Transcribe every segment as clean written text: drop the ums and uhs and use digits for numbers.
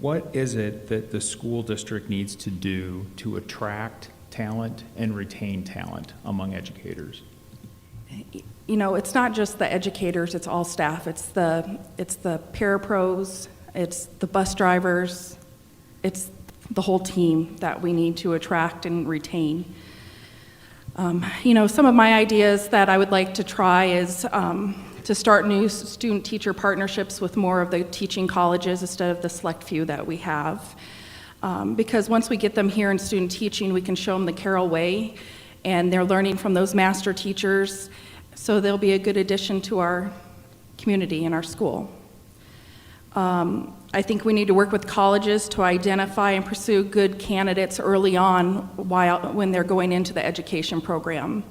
what is it that the school district needs to do to attract talent and retain talent among educators? You know, it's not just the educators, it's all staff. It's the parapros, it's the bus drivers, it's the whole team that we need to attract and retain. You know, some of my ideas that I would like to try is to start new student-teacher partnerships with more of the teaching colleges instead of the select few that we have. Because once we get them here in student teaching, we can show them the Carroll way, and they're learning from those master teachers, so they'll be a good addition to our community and our school. I think we need to work with colleges to identify and pursue good candidates early on when they're going into the education program.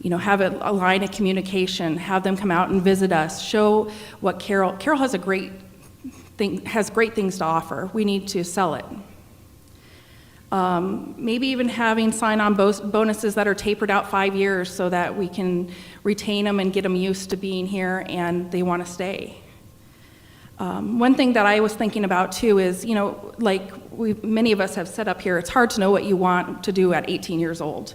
You know, have a line of communication, have them come out and visit us, show what Carroll has great things to offer. We need to sell it. Maybe even having sign-on bonuses that are tapered out 5 years so that we can retain them and get them used to being here and they want to stay. One thing that I was thinking about too is, you know, like many of us have said up here, it's hard to know what you want to do at 18 years old.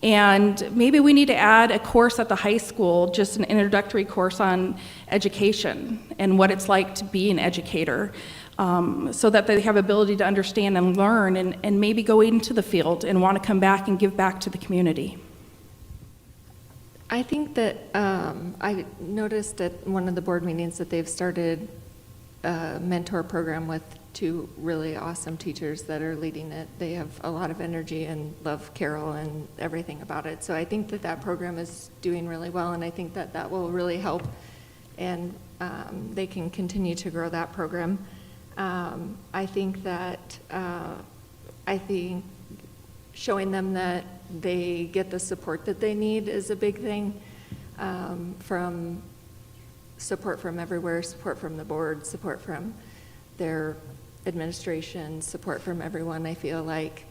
And maybe we need to add a course at the high school, just an introductory course on education and what it's like to be an educator, so that they have ability to understand and learn and maybe go into the field and want to come back and give back to the community. I think that I noticed at one of the board meetings that they've started a mentor program with 2 really awesome teachers that are leading it. They have a lot of energy and love Carroll and everything about it. So I think that that program is doing really well, and I think that that will really help, and they can continue to grow that program. I think that showing them that they get the support that they need is a big thing, from support from everywhere, support from the board, support from their administration, support from everyone. I feel like,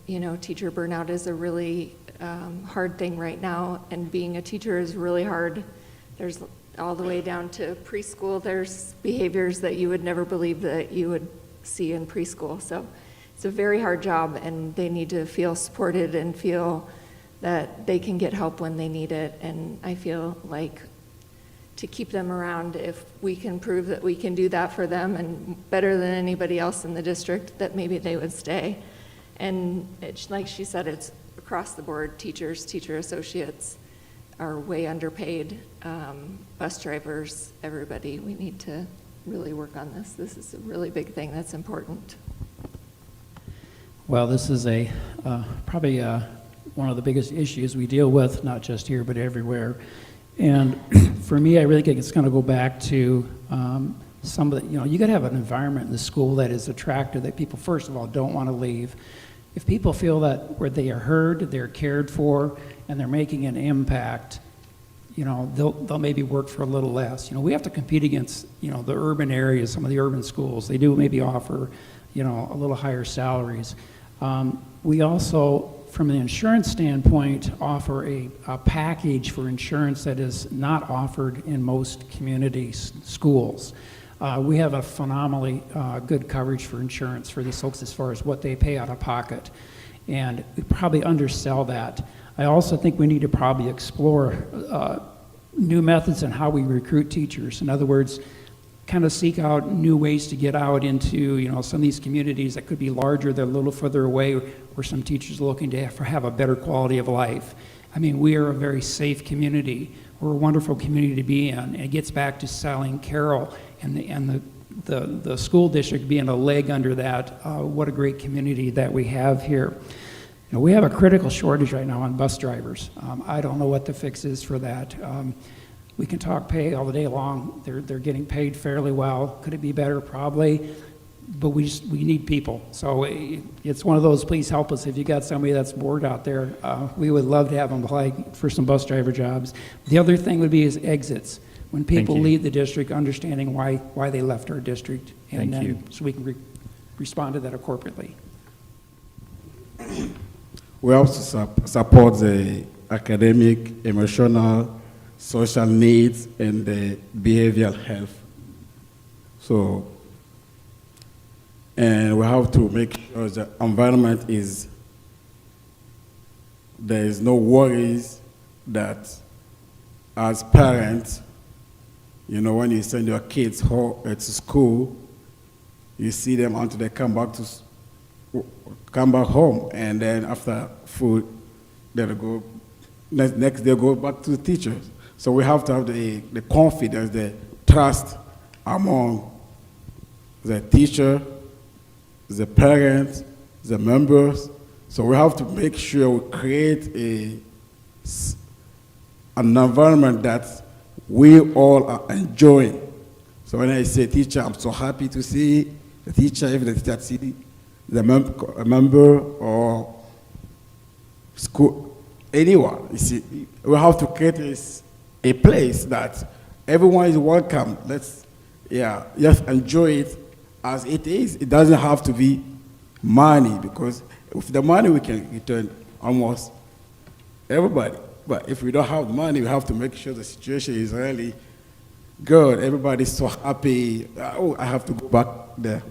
you know, teacher burnout is a really hard thing right now, and being a teacher is really hard. There's all the way down to preschool, there's behaviors that you would never believe that you would see in preschool. So it's a very hard job, and they need to feel supported and feel that they can get help when they need it. And I feel like to keep them around, if we can prove that we can do that for them and better than anybody else in the district, that maybe they would stay. And it's, like she said, it's across the board. Teachers, teacher associates are way underpaid. Bus drivers, everybody. We need to really work on this. This is a really big thing that's important. Well, this is probably one of the biggest issues we deal with, not just here, but everywhere. And for me, I really think it's going to go back to some of the, you know, you got to have an environment in the school that is attractive, that people, first of all, don't want to leave. If people feel that where they are heard, they're cared for, and they're making an impact, you know, they'll maybe work for a little less. You know, we have to compete against, you know, the urban areas, some of the urban schools. They do maybe offer, you know, a little higher salaries. We also, from an insurance standpoint, offer a package for insurance that is not offered in most community schools. We have a phenomenally good coverage for insurance for these folks as far as what they pay out of pocket, and we probably undersell that. I also think we need to probably explore new methods in how we recruit teachers. In other words, kind of seek out new ways to get out into, you know, some of these communities that could be larger, they're a little further away, where some teachers are looking to have a better quality of life. I mean, we are a very safe community. We're a wonderful community to be in. And it gets back to selling Carroll and the school district being a leg under that. What a great community that we have here. You know, we have a critical shortage right now on bus drivers. I don't know what the fix is for that. We can talk pay all the day long. They're getting paid fairly well. Could it be better? Probably. But we need people. So it's one of those, please help us if you got somebody that's bored out there. We would love to have them apply for some bus driver jobs. The other thing would be is exits. When people leave the district, understanding why they left our district. And then so we can respond to that appropriately. We also support the academic, emotional, social needs, and the behavioral health. So And we have to make sure the environment there is no worries that as parents, you know, when you send your kids home to school, you see them until they come back home, and then after food, they'll go, next day go back to the teachers. So we have to have the confidence, the trust among the teacher, the parents, the members. So we have to make sure we create an environment that we all are enjoying. So when I say teacher, I'm so happy to see the teacher, even the teacher see the member or school, anyone. You see, we have to create a place that everyone is welcome. Let's, just enjoy it as it is. It doesn't have to be money, because with the money we can return almost everybody. But if we don't have money, we have to make sure the situation is really good. Everybody's so happy. Oh, I have to go back there.